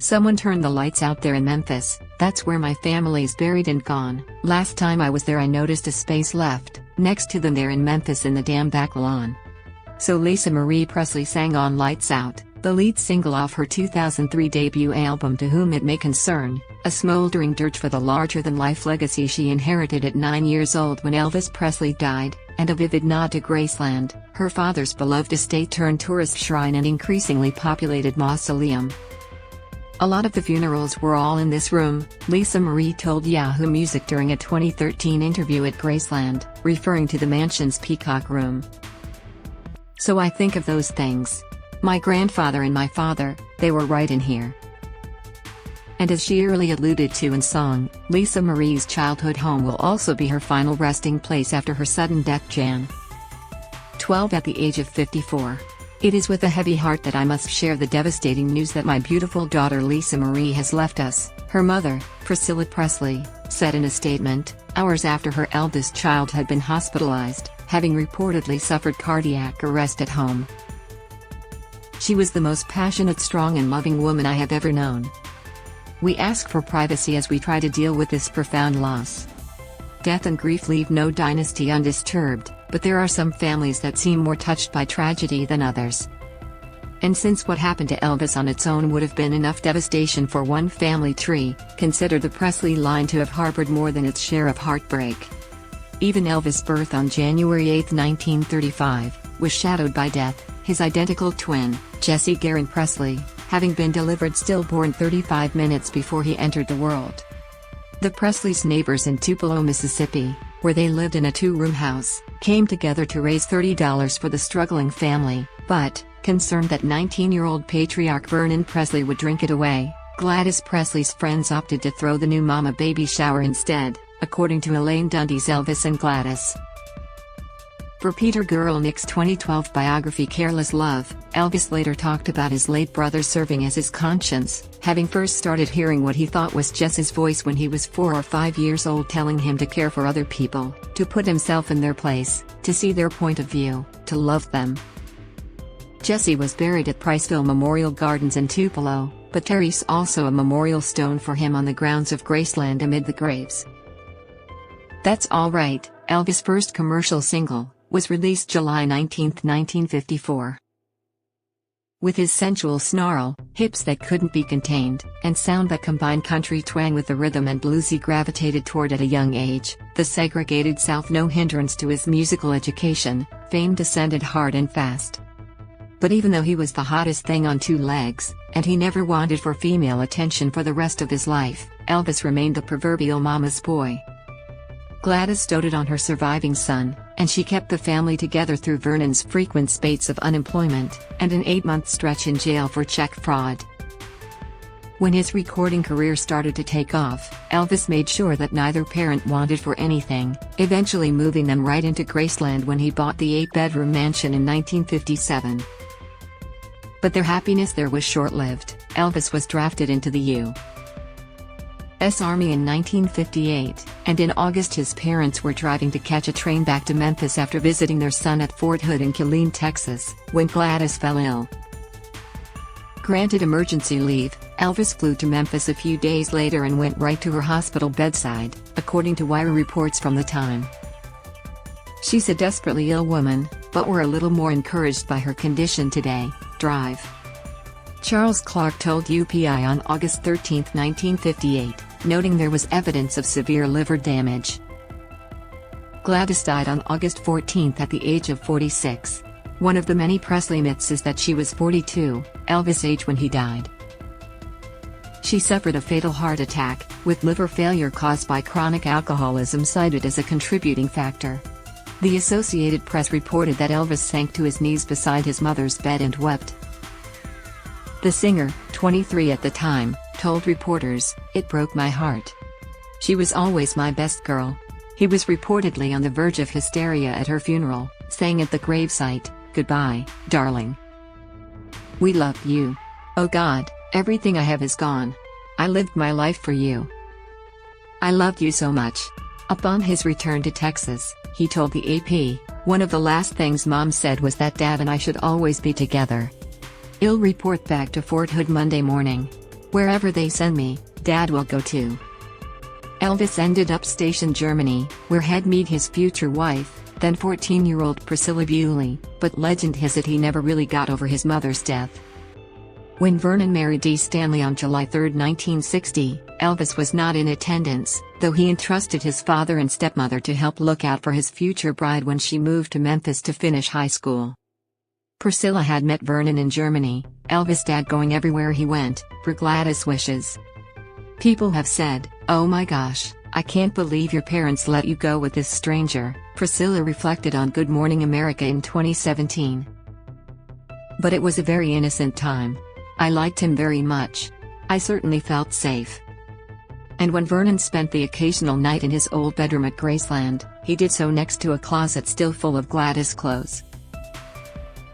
Someone turned the lights out there in Memphis. That's where my family's buried and gone. Last time I was there I noticed a space left, next to them there in Memphis in the damn back lawn." So Lisa Marie Presley sang on Lights Out, the lead single off her 2003 debut album To Whom It May Concern, a smoldering dirge for the larger-than-life legacy she inherited at 9 years old when Elvis Presley died, and a vivid nod to Graceland, her father's beloved estate-turned-tourist shrine and increasingly populated mausoleum. "A lot of the funerals were all in this room," Lisa Marie told Yahoo Music during a 2013 interview at Graceland, referring to the mansion's Peacock Room. "So I think of those things. My grandfather and my father, they were right in here." And as she early alluded to in song, Lisa Marie's childhood home will also be her final resting place after her sudden death Jan. 12 at the age of 54. "It is with a heavy heart that I must share the devastating news that my beautiful daughter Lisa Marie has left us," her mother, Priscilla Presley, said in a statement, hours after her eldest child had been hospitalized, having reportedly suffered cardiac arrest at home. "She was the most passionate, strong and loving woman I have ever known. We ask for privacy as we try to deal with this profound loss. Death and grief leave no dynasty undisturbed, but there are some families that seem more touched by tragedy than others. And since what happened to Elvis on its own would have been enough devastation for one family tree, consider the Presley line to have harbored more than its share of heartbreak." Even Elvis' birth on January 8, 1935, was shadowed by death, his identical twin, Jesse Garon Presley, having been delivered stillborn 35 minutes before he entered the world. The Presleys' neighbors in Tupelo, Mississippi, where they lived in a two-room house, came together to raise $30 for the struggling family, but, concerned that 19-year-old patriarch Vernon Presley would drink it away, Gladys Presley's friends opted to throw the new mama baby shower instead, according to Elaine Dundee's Elvis and Gladys. For Peter Guralnick's 2012 biography Careless Love, Elvis later talked about his late brother serving as his conscience, having first started hearing what he thought was Jess's voice when he was 4 or 5 years old, telling him to care for other people, to put himself in their place, to see their point of view, to love them. Jesse was buried at Priceville Memorial Gardens in Tupelo, but there's also a memorial stone for him on the grounds of Graceland amid the graves. That's All Right, Elvis' first commercial single, was released July 19, 1954. With his sensual snarl, hips that couldn't be contained, and sound that combined country twang with the rhythm and blues he gravitated toward at a young age, the segregated South no hindrance to his musical education, fame descended hard and fast. But even though he was the hottest thing on two legs, and he never wanted for female attention for the rest of his life, Elvis remained the proverbial mama's boy. Gladys doted on her surviving son, and she kept the family together through Vernon's frequent spates of unemployment, and an 8-month stretch in jail for check fraud. When his recording career started to take off, Elvis made sure that neither parent wanted for anything, eventually moving them right into Graceland when he bought the 8-bedroom mansion in 1957. But their happiness there was short-lived. Elvis was drafted into the U.S. Army in 1958, and in August his parents were driving to catch a train back to Memphis after visiting their son at Fort Hood in Killeen, Texas, when Gladys fell ill. Granted emergency leave, Elvis flew to Memphis a few days later and went right to her hospital bedside, according to Wire reports from the time. "She's a desperately ill woman, but we're a little more encouraged by her condition today." Drive. Charles Clark told UPI on August 13, 1958, noting there was evidence of severe liver damage. Gladys died on August 14 at the age of 46. One of the many Presley myths is that she was 42, Elvis' age when he died. She suffered a fatal heart attack, with liver failure caused by chronic alcoholism cited as a contributing factor. The Associated Press reported that Elvis sank to his knees beside his mother's bed and wept. The singer, 23 at the time, told reporters, "It broke my heart. She was always my best girl." He was reportedly on the verge of hysteria at her funeral, saying at the gravesite, "Goodbye, darling. We love you. Oh God, everything I have is gone. I lived my life for you. I loved you so much." Upon his return to Texas, he told the AP, "One of the last things Mom said was that Dad and I should always be together." He'll report back to Fort Hood Monday morning. Wherever they send me, Dad will go too." Elvis ended up stationed Germany, where he'd meet his future wife, then 14-year-old Priscilla Bewley, but legend has it he never really got over his mother's death. When Vernon married Dee Stanley on July 3, 1960, Elvis was not in attendance, though he entrusted his father and stepmother to help look out for his future bride when she moved to Memphis to finish high school. Priscilla had met Vernon in Germany, Elvis' dad going everywhere he went, for Gladys' wishes. "People have said, 'Oh my gosh, I can't believe your parents let you go with this stranger,'" Priscilla reflected on Good Morning America in 2017. "But it was a very innocent time. I liked him very much. I certainly felt safe." And when Vernon spent the occasional night in his old bedroom at Graceland, he did so next to a closet still full of Gladys clothes.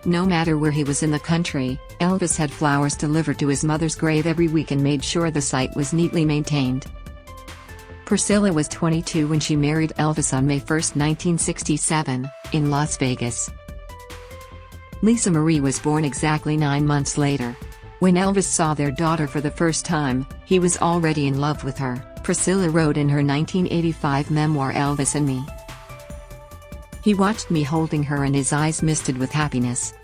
No matter where he was in the country, Elvis had flowers delivered to his mother's grave every week and made sure the site was neatly maintained. Priscilla was 22 when she married Elvis on May 1, 1967, in Las Vegas. Lisa Marie was born exactly 9 months later. When Elvis saw their daughter for the first time, he was already in love with her, Priscilla wrote in her 1985 memoir Elvis and Me. "He watched me holding her and his eyes misted with happiness.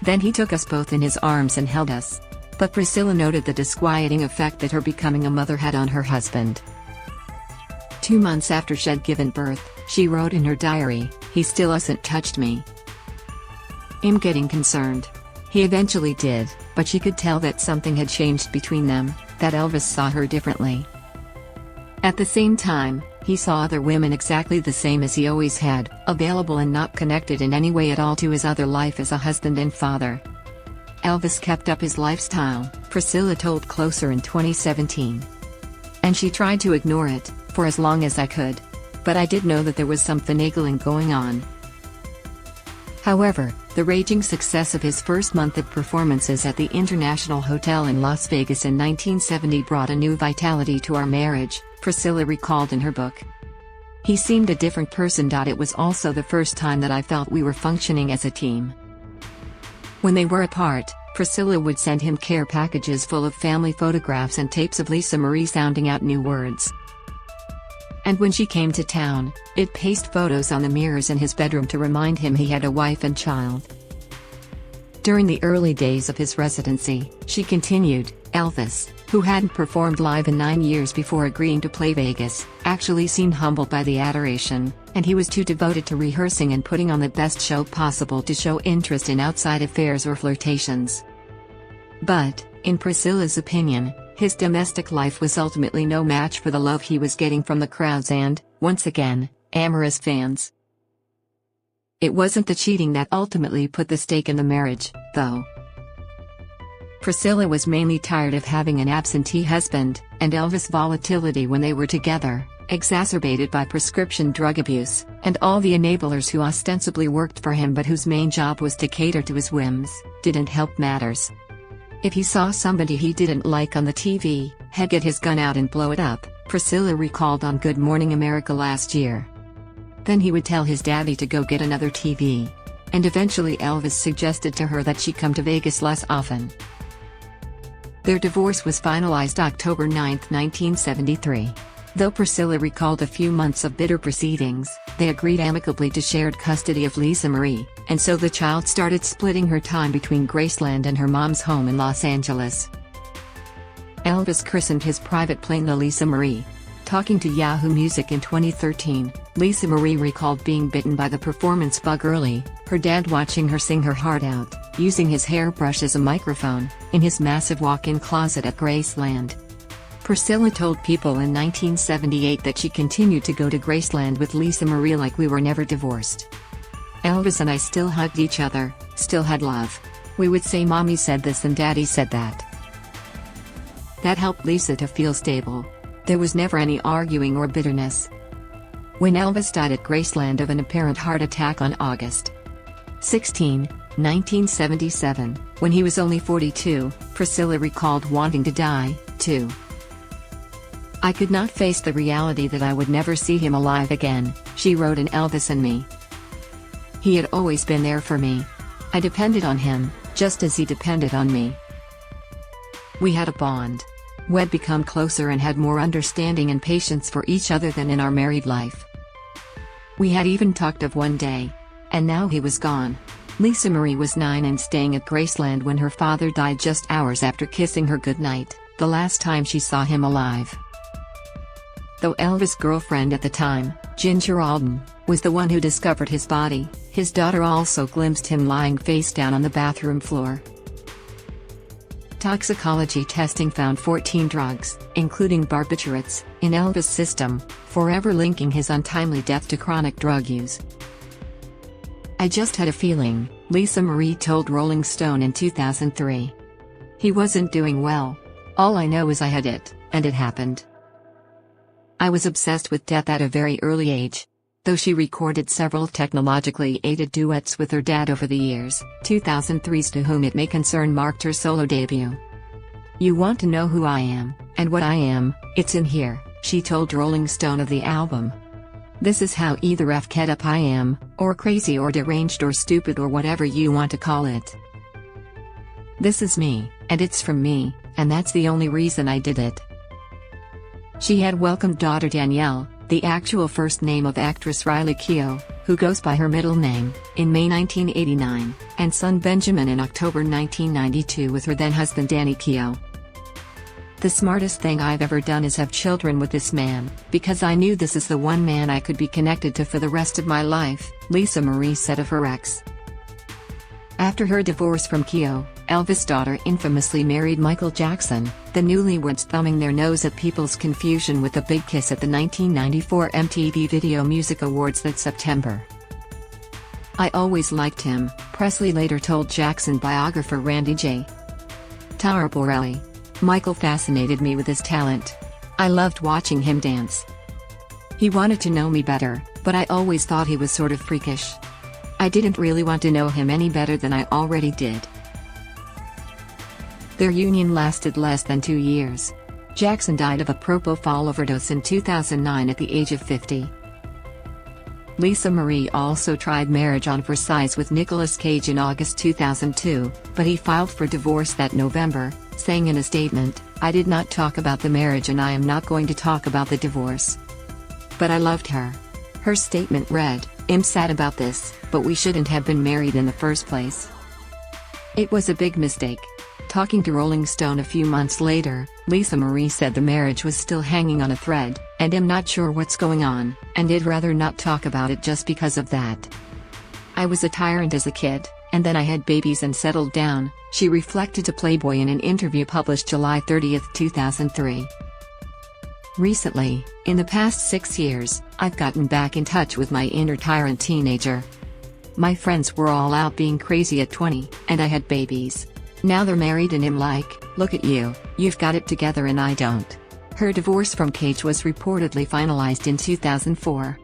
Then he took us both in his arms and held us." But Priscilla noted the disquieting effect that her becoming a mother had on her husband. 2 months after she'd given birth, she wrote in her diary, "He still hasn't touched me. I'm getting concerned." He eventually did, but she could tell that something had changed between them, that Elvis saw her differently. At the same time, he saw other women exactly the same as he always had, available and not connected in any way at all to his other life as a husband and father. Elvis kept up his lifestyle, Priscilla told Closer in 2017. "And she tried to ignore it, for as long as I could. But I did know that there was some finagling going on." However, the raging success of his first month of performances at the International Hotel in Las Vegas in 1970 brought a new vitality to our marriage, Priscilla recalled in her book. "He seemed a different person. It was also the first time that I felt we were functioning as a team." When they were apart, Priscilla would send him care packages full of family photographs and tapes of Lisa Marie sounding out new words. And when she came to town, it pasted photos on the mirrors in his bedroom to remind him he had a wife and child. During the early days of his residency, she continued, Elvis, who hadn't performed live in 9 years before agreeing to play Vegas, actually seemed humbled by the adoration, and he was too devoted to rehearsing and putting on the best show possible to show interest in outside affairs or flirtations. But, in Priscilla's opinion, his domestic life was ultimately no match for the love he was getting from the crowds and, once again, amorous fans. It wasn't the cheating that ultimately put the stake in the marriage, though. Priscilla was mainly tired of having an absentee husband, and Elvis' volatility when they were together, exacerbated by prescription drug abuse, and all the enablers who ostensibly worked for him but whose main job was to cater to his whims, didn't help matters. If he saw somebody he didn't like on the TV, he'd get his gun out and blow it up, Priscilla recalled on Good Morning America last year. Then he would tell his daddy to go get another TV. And eventually Elvis suggested to her that she come to Vegas less often. Their divorce was finalized October 9, 1973. Though Priscilla recalled a few months of bitter proceedings, they agreed amicably to shared custody of Lisa Marie, and so the child started splitting her time between Graceland and her mom's home in Los Angeles. Elvis christened his private plane the Lisa Marie. Talking to Yahoo Music in 2013, Lisa Marie recalled being bitten by the performance bug early, her dad watching her sing her heart out, using his hairbrush as a microphone, in his massive walk-in closet at Graceland. Priscilla told People in 1978 that she continued to go to Graceland with Lisa Marie like we were never divorced. Elvis and I still hugged each other, still had love. We would say Mommy said this and Daddy said that. That helped Lisa to feel stable. There was never any arguing or bitterness. When Elvis died at Graceland of an apparent heart attack on August 16, 1977, when he was only 42, Priscilla recalled wanting to die, too. I could not face the reality that I would never see him alive again, she wrote in Elvis and Me. He had always been there for me. I depended on him, just as he depended on me. We had a bond. We'd become closer and had more understanding and patience for each other than in our married life. We had even talked of one day. And now he was gone. Lisa Marie was 9 and staying at Graceland when her father died just hours after kissing her goodnight, the last time she saw him alive. Though Elvis' girlfriend at the time, Ginger Alden, was the one who discovered his body, his daughter also glimpsed him lying face down on the bathroom floor. Toxicology testing found 14 drugs, including barbiturates, in Elvis' system, forever linking his untimely death to chronic drug use. "I just had a feeling," Lisa Marie told Rolling Stone in 2003. "He wasn't doing well. All I know is I had it, and it happened. I was obsessed with death at a very early age." Though she recorded several technologically aided duets with her dad over the years, 2003's To Whom It May Concern marked her solo debut. "You want to know who I am, and what I am, it's in here," she told Rolling Stone of the album. "This is how either f***ed up I am, or crazy or deranged or stupid or whatever you want to call it. This is me, and it's from me, and that's the only reason I did it." She had welcomed daughter Danielle, the actual first name of actress Riley Keough, who goes by her middle name, in May 1989, and son Benjamin in October 1992 with her then-husband Danny Keough. "The smartest thing I've ever done is have children with this man, because I knew this is the one man I could be connected to for the rest of my life," Lisa Marie said of her ex. After her divorce from Keough, Elvis' daughter infamously married Michael Jackson, the newlyweds thumbing their nose at people's confusion with a big kiss at the 1994 MTV Video Music Awards that September. "I always liked him," Presley later told Jackson biographer Randy J. Borelli. "Michael fascinated me with his talent. I loved watching him dance. He wanted to know me better, but I always thought he was sort of freakish. I didn't really want to know him any better than I already did." Their union lasted less than 2 years. Jackson died of a propofol overdose in 2009 at the age of 50. Lisa Marie also tried marriage on Versailles with Nicolas Cage in August 2002, but he filed for divorce that November, saying in a statement, "I did not talk about the marriage and I am not going to talk about the divorce. But I loved her." Her statement read, "I'm sad about this, but we shouldn't have been married in the first place. It was a big mistake." Talking to Rolling Stone a few months later, Lisa Marie said the marriage was still hanging on a thread, and "I'm not sure what's going on, and I'd rather not talk about it just because of that. I was a tyrant as a kid, and then I had babies and settled down," she reflected to Playboy in an interview published July 30, 2003. "Recently, in the past 6 years, I've gotten back in touch with my inner tyrant teenager. My friends were all out being crazy at 20, and I had babies. Now they're married and I'm like, look at you, you've got it together and I don't." Her divorce from Cage was reportedly finalized in 2004.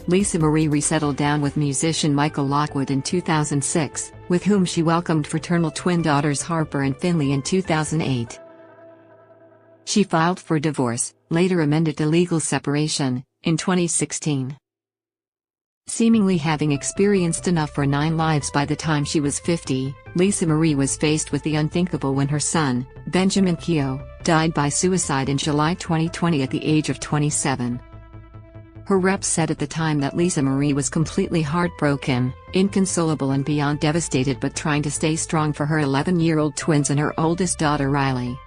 Lisa Marie resettled down with musician Michael Lockwood in 2006, with whom she welcomed fraternal twin daughters Harper and Finley in 2008. She filed for divorce, later amended to legal separation, in 2016. Seemingly having experienced enough for 9 lives by the time she was 50, Lisa Marie was faced with the unthinkable when her son, Benjamin Keough, died by suicide in July 2020 at the age of 27. Her rep said at the time that Lisa Marie was completely heartbroken, inconsolable and beyond devastated, but trying to stay strong for her 11-year-old twins and her oldest daughter Riley.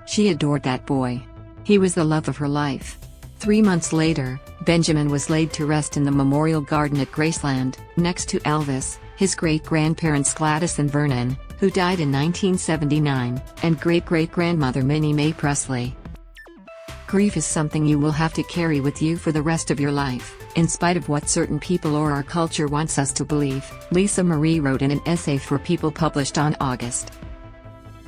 She adored that boy. He was the love of her life. 3 months later, Benjamin was laid to rest in the Memorial Garden at Graceland, next to Elvis, his great-grandparents Gladys and Vernon, who died in 1979, and great-great-grandmother Minnie Mae Presley. Grief is something you will have to carry with you for the rest of your life, in spite of what certain people or our culture wants us to believe, Lisa Marie wrote in an essay for People published on August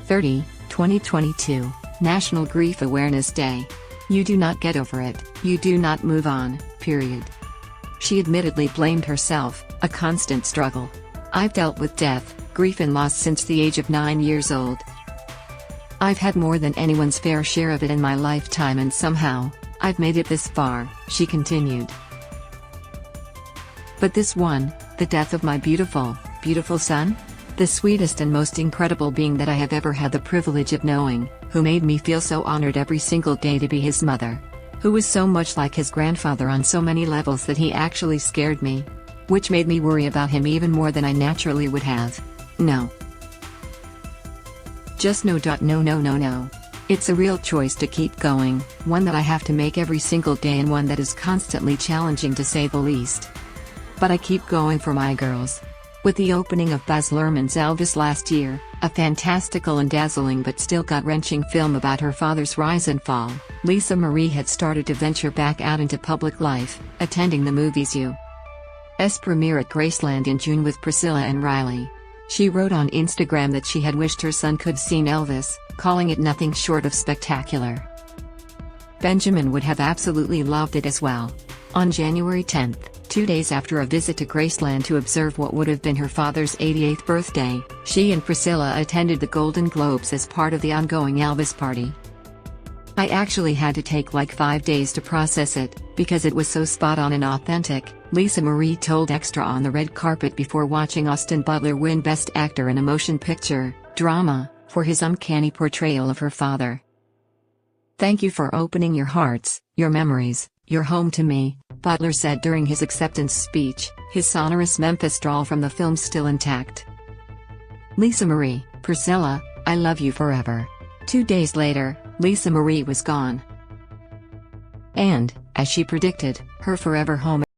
30, 2022, National Grief Awareness Day. You do not get over it, you do not move on, period. She admittedly blamed herself, a constant struggle. "I've dealt with death, grief and loss since the age of 9 years old. I've had more than anyone's fair share of it in my lifetime and somehow, I've made it this far," she continued. "But this one, the death of my beautiful, beautiful son? The sweetest and most incredible being that I have ever had the privilege of knowing, who made me feel so honored every single day to be his mother. Who was so much like his grandfather on so many levels that he actually scared me. Which made me worry about him even more than I naturally would have. No. Just no. No. It's a real choice to keep going, one that I have to make every single day and one that is constantly challenging to say the least. But I keep going for my girls. With the opening of Baz Luhrmann's Elvis last year, a fantastical and dazzling but still gut-wrenching film about her father's rise and fall, Lisa Marie had started to venture back out into public life, attending the movie's U.S. premiere at Graceland in June with Priscilla and Riley. She wrote on Instagram that she had wished her son could seen Elvis, calling it nothing short of spectacular. Benjamin would have absolutely loved it as well. On January 10th, 2 days after a visit to Graceland to observe what would have been her father's 88th birthday, she and Priscilla attended the Golden Globes as part of the ongoing Elvis party. I actually had to take like 5 days to process it, because it was so spot on and authentic, Lisa Marie told Extra on the red carpet before watching Austin Butler win Best Actor in a Motion Picture, Drama, for his uncanny portrayal of her father. "Thank you for opening your hearts, your memories, your home to me," Butler said during his acceptance speech, his sonorous Memphis drawl from the film still intact. Lisa Marie, Priscilla, I love you forever. 2 days later, Lisa Marie was gone. And, as she predicted, her forever home